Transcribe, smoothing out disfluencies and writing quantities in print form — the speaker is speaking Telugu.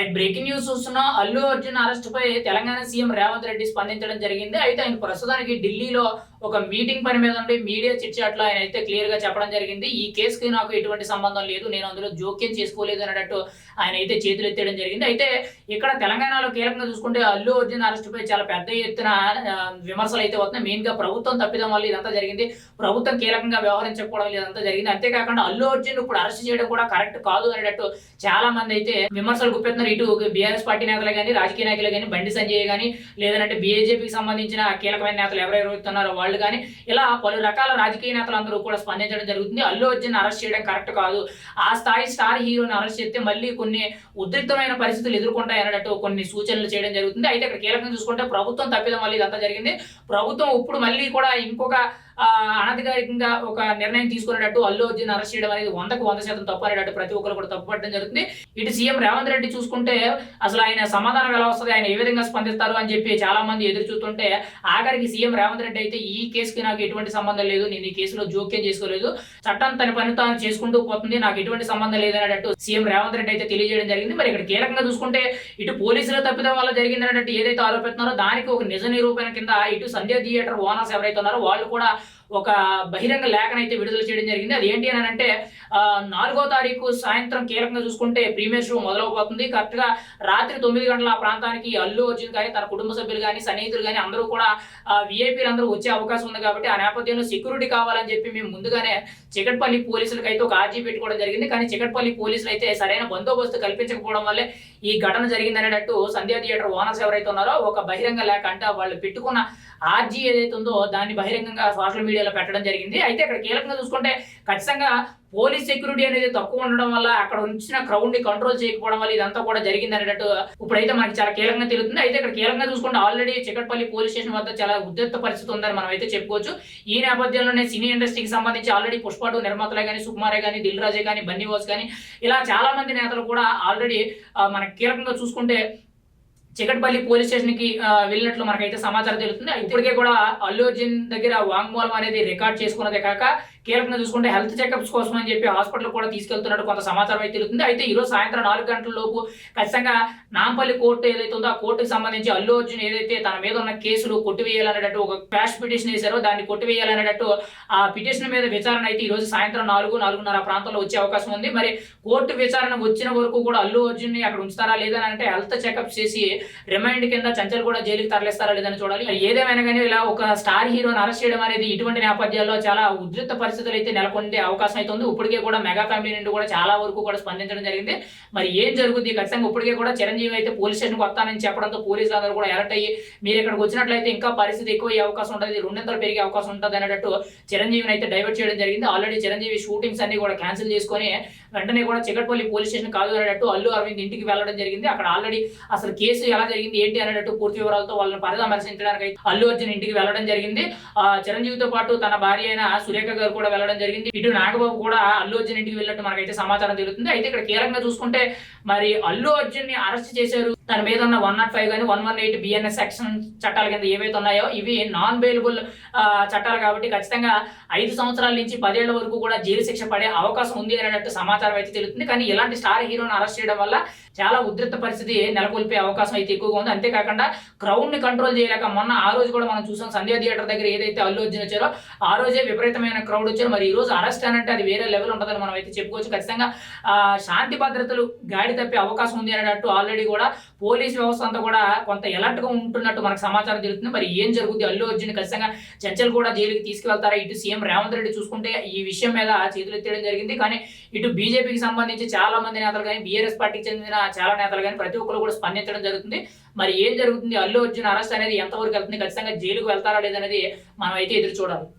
రైట్, బ్రేకింగ్ న్యూస్ చూస్తున్నాం. అల్లు అర్జున్ అరెస్ట్ పై తెలంగాణ సీఎం రేవంత్ రెడ్డి స్పందించడం జరిగింది. అయితే ఆయన ప్రస్తుతానికి ఢిల్లీలో ఒక మీటింగ్ పని మీద ఉండి మీడియా చిట్చాట్లో ఆయన అయితే క్లియర్ గా చెప్పడం జరిగింది. ఈ కేసుకి నాకు ఎటువంటి సంబంధం లేదు, నేను అందులో జోక్యం చేసుకోలేదు అన్నట్టు ఆయన అయితే చేతులు ఎత్తేయడం జరిగింది. అయితే ఇక్కడ తెలంగాణలో కీలకంగా చూసుకుంటే అల్లు అర్జున్ అరెస్ట్ పై చాలా పెద్ద ఎత్తున విమర్శలు అయితే వస్తున్నాయి. మెయిన్ గా ప్రభుత్వం తప్పిదం వల్ల ఇదంతా జరిగింది, ప్రభుత్వం కీలకంగా వ్యవహరించకపోవడం వల్ల ఇదంతా జరిగింది. అంతేకాకుండా అల్లు అర్జున్ ఇప్పుడు అరెస్ట్ చేయడం కూడా కరెక్ట్ కాదు అనేటట్టు చాలా మంది అయితే విమర్శలు గుప్పెత్తున్నారు. ఇటు బీఆర్ఎస్ పార్టీ నేతలు కానీ, రాజకీయ నాయకులు కానీ, బండి సంజయ్ కానీ, లేదంటే బీజేపీకి సంబంధించిన కీలకమైన నేతలు ఎవరెవరు ఉన్నారో వాళ్ళు కానీ, ఇలా పలు రకాల రాజకీయ నేతలు అందరూ కూడా స్పందించడం జరుగుతుంది. అల్లు అర్జున్ అరెస్ట్ చేయడం కరెక్ట్ కాదు, ఆ స్థాయి స్టార్ హీరోని అరెస్ట్ చేస్తే మళ్ళీ కొన్ని ఉద్రిక్తమైన పరిస్థితులు ఎదుర్కొంటాయి అన్నట్టు కొన్ని సూచనలు చేయడం జరుగుతుంది. అయితే ఇక్కడ కీలకంగా చూసుకుంటే ప్రభుత్వం తప్పిదం వల్ల ఇదంతా జరిగింది. ప్రభుత్వం ఇప్పుడు మళ్ళీ కూడా ఇంకొక అనధికారికంగా ఒక నిర్ణయం తీసుకునేటట్టు అల్లు అర్జున్ అరెస్ట్ చేయడం అనేది 100% తప్పు అనేటట్టు ప్రతి ఒక్కరు కూడా తప్పుపట్టడం జరుగుతుంది. ఇటు సీఎం రేవంత్ రెడ్డి చూసుకుంటే అసలు ఆయన సమాధానం ఎలా వస్తుంది, ఆయన ఏ విధంగా స్పందిస్తారు అని చెప్పి చాలా మంది ఎదురు చూస్తుంటే ఆఖరికి సీఎం రేవంత్ రెడ్డి అయితే ఈ కేసుకి నాకు ఎటువంటి సంబంధం లేదు, నేను ఈ కేసులో జోక్యం చేసుకోలేదు, చట్టం తన పని తాను చేసుకుంటూ పోతుంది, నాకు ఎటువంటి సంబంధం లేదనేటట్టు సీఎం రేవంత్ రెడ్డి అయితే తెలియజేయడం జరిగింది. మరి ఇక్కడ కీలకంగా చూసుకుంటే ఇటు పోలీసుల తప్పిదం వల్ల జరిగింది అన్నట్టు ఏదైతే ఆరోపిస్తున్నారో దానికి ఒక నిజ నిరూపణ కింద ఇటు సంధ్య థియేటర్ ఓనర్స్ ఎవరైతే ఉన్నారో వాళ్ళు కూడా ఒక బహిరంగ లేఖనైతే విడుదల చేయడం జరిగింది. అది ఏంటి అని అంటే 4వ తారీఖు సాయంత్రం కీలకంగా చూసుకుంటే ప్రీమియర్ షో మొదలవబోతుంది. కరెక్ట్ గా రాత్రి 9 గంటల ఆ ప్రాంతానికి అల్లు అర్జున్ కానీ, తన కుటుంబ సభ్యులు కానీ, సన్నిహితులు కానీ అందరూ కూడా విఐపీలు అందరూ వచ్చే అవకాశం ఉంది. కాబట్టి ఆ నేపథ్యంలో సెక్యూరిటీ కావాలని చెప్పి మేము ముందుగానే చికట్పల్లి పోలీసులకు అయితే ఒక ఆర్జీ పెట్టుకోవడం జరిగింది. కానీ చికట్పల్లి పోలీసులు అయితే సరైన బందోబస్తు కల్పించకపోవడం వల్లే ఈ ఘటన జరిగింది అనేటట్టు సంధ్యా థియేటర్ ఓనర్స్ ఎవరైతే ఉన్నారో ఒక బహిరంగ లేఖ అంటే వాళ్ళు పెట్టుకున్న ఆర్జీ ఏదైతే ఉందో దాన్ని బహిరంగంగా సోషల్ మీడియాలో పెట్టడం జరిగింది. అయితే ఇక్కడ కీలకంగా చూసుకుంటే ఖచ్చితంగా పోలీస్ సెక్యూరిటీ అనేది తక్కువ ఉండడం వల్ల అక్కడ ఉంచిన క్రౌడ్ ని కంట్రోల్ చేయకపోవడం వల్ల ఇదంతా కూడా జరిగింది అనేటట్టు ఇప్పుడైతే మనకి చాలా కీలకంగా తెలుస్తుంది. అయితే ఇక్కడ కీలకంగా చూసుకుంటే ఆల్రెడీ చికట్పల్లి పోలీస్ స్టేషన్ వద్ద చాలా ఉద్రిక్త పరిస్థితి ఉందని మనం అయితే చెప్పుకోవచ్చు. ఈ నేపథ్యంలోనే సినీ ఇండస్ట్రీకి సంబంధించి ఆల్రెడీ పుష్ప 2 నిర్మాతలే కానీ, సుకుమారే కానీ, దిల్ రాజే కానీ, బన్నీ వాస్ కానీ ఇలా చాలా మంది నేతలు కూడా ఆల్రెడీ మనకి కీలకంగా చూసుకుంటే చికట్పల్లి పోలీస్ స్టేషన్ కి వెళ్ళినట్లు మనకైతే సమాచారం తెలుస్తుంది. ఇప్పటికే కూడా అల్లు అర్జున్ దగ్గర వాంగ్మూలం అనేది రికార్డ్ చేసుకున్నదే కాక కీలకంగా చూసుకుంటే హెల్త్ చెకప్స్ కోసం అని చెప్పి హాస్పిటల్ కూడా తీసుకెళ్తున్నట్టు కొంత సమాచారం అయితే తెలుస్తుంది. అయితే ఈరోజు సాయంత్రం 4 గంటల లోపు ఖచ్చితంగా నాంపల్లి కోర్టు ఏదైతే ఉందో ఆ కోర్టుకు సంబంధించి అల్లు అర్జున్ ఏదైతే తన మీద ఉన్న కేసులు కొట్టివేయాలనేటట్టు ఒక క్వాష్ పిటిషన్ వేశారో దాన్ని కొట్టివేయాలనేటట్టు ఆ పిటిషన్ మీద విచారణ అయితే ఈ రోజు సాయంత్రం 4-4:30 ప్రాంతంలో వచ్చే అవకాశం ఉంది. మరి కోర్టు విచారణ వచ్చిన వరకు కూడా అల్లు అర్జున్ ని అక్కడ ఉంచుతారా లేదని అంటే హెల్త్ చెకప్ చేసి రిమైండ్ కింద చంచల్ కూడా జైలుకి తరలిస్తారా లేదని చూడాలి. ఏదేమైనా కానీ ఇలా ఒక స్టార్ హీరోని అరెస్ట్ చేయడం అనేది ఇటువంటి నేపథ్యాల్లో చాలా ఉద్రిక్త పరిస్థితులు అయితే నెలకొండే అవకాశం అయితే ఉంది. ఇప్పటికే కూడా మెగా ఫ్యామిలీ నుండి కూడా చాలా వరకు కూడా స్పందించడం జరిగింది. మరి ఏం జరుగుతుంది ఖచ్చితంగా ఇప్పటికే కూడా చిరంజీవి అయితే పోలీస్ స్టేషన్కి వస్తానని చెప్పడంతో పోలీసులు అందరూ కూడా అలర్ట్ అయ్యి మీరు ఇక్కడికి వచ్చినట్లయితే ఇంకా పరిస్థితి ఎక్కువ అయ్యే అవకాశం ఉంటుంది, 2 పెరిగే అవకాశం ఉంటుంది అనేటట్టు చిరంజీవిని అయితే డైవర్ట్ చేయడం జరిగింది. ఆల్రెడీ చిరంజీవి షూటింగ్స్ అన్ని కూడా క్యాన్సిల్ చేసుకొని వెంటనే కూడా చికట్పల్లి పోలీస్ స్టేషన్ కాదు అనేటట్టు అల్లు అరవింద్ ఇంటికి వెళ్ళడం జరిగింది. అక్కడ ఆల్రెడీ అసలు కేసు ఎలా జరిగింది ఏంటి అనేటట్టు పూర్తి వివరాలతో వాళ్ళని పరామర్శించడానికి అల్లు అర్జున్ ఇంటికి వెళ్ళడం జరిగింది. చిరంజీవితో పాటు తన భార్య అయిన సురేఖ గారు కూడా వెళ్ళడం జరిగింది. ఇటు నాగబాబు కూడా అల్లు అర్జున్ ఇంటికి వెళ్ళినట్టు మనకైతే సమాచారం తెలుస్తుంది. అయితే ఇక్కడ కీలకంగా చూసుకుంటే మరి అల్లు అర్జున్ ని అరెస్ట్ చేశారు, తన మీద ఉన్న 105 కానీ 118 బిఎన్ఎస్ సెక్షన్ చట్టాల కింద ఏవైతే ఉన్నాయో ఇవి నాన్ బెయిలబుల్ చట్టాలు కాబట్టి ఖచ్చితంగా 5 సంవత్సరాల నుంచి 10 ఏళ్ల వరకు కూడా జైలు శిక్ష పడే అవకాశం ఉంది అనేటట్టు సమాచారం అయితే తెలుస్తుంది. కానీ ఇలాంటి స్టార్ హీరోని అరెస్ట్ చేయడం వల్ల చాలా ఉద్రిక్త పరిస్థితి నెలకొల్పే అవకాశం అయితే ఎక్కువగా ఉంది. అంతేకాకుండా క్రౌడ్ ని కంట్రోల్ చేయలేక మొన్న ఆ రోజు కూడా మనం చూసాం సంధ్యా థియేటర్ దగ్గర ఏదైతే అల్లు అర్జున్ వచ్చారో ఆ రోజే విపరీతమైన క్రౌడ్ వచ్చారు. మరి ఈ రోజు అరెస్ట్ అంటే అది వేరే లెవెల్ ఉంటుందని మనం అయితే చెప్పుకోవచ్చు. ఖచ్చితంగా శాంతి భద్రతలు గాడి తప్పే అవకాశం ఉంది అనేటట్టు ఆల్రెడీ కూడా పోలీస్ వ్యవస్థ అంతా కూడా కొంత ఎలర్ట్ గా ఉంటున్నట్టు మనకు సమాచారం తెలుస్తుంది. మరి ఏం జరుగుతుంది, అల్లు అర్జున్ ఖచ్చితంగా చర్చలు కూడా జైలుకి తీసుకువెళ్తారా? ఇటు సీఎం రేవంత్ రెడ్డి చూసుకుంటే ఈ విషయం మీద చేతులు ఎత్తేయడం జరిగింది. కానీ ఇటు బీజేపీకి సంబంధించి చాలా మంది నేతలు కానీ, బీఆర్ఎస్ పార్టీకి చెందిన చాలా నేతలు కానీ ప్రతి ఒక్కరు కూడా స్పందించడం జరుగుతుంది. మరి ఏం జరుగుతుంది, అల్లు అర్జున్ అరెస్ట్ అనేది ఎంతవరకు వెళ్తుంది, ఖచ్చితంగా జైలుకు వెళ్తారా లేదనేది మనం అయితే ఎదురు చూడాలి.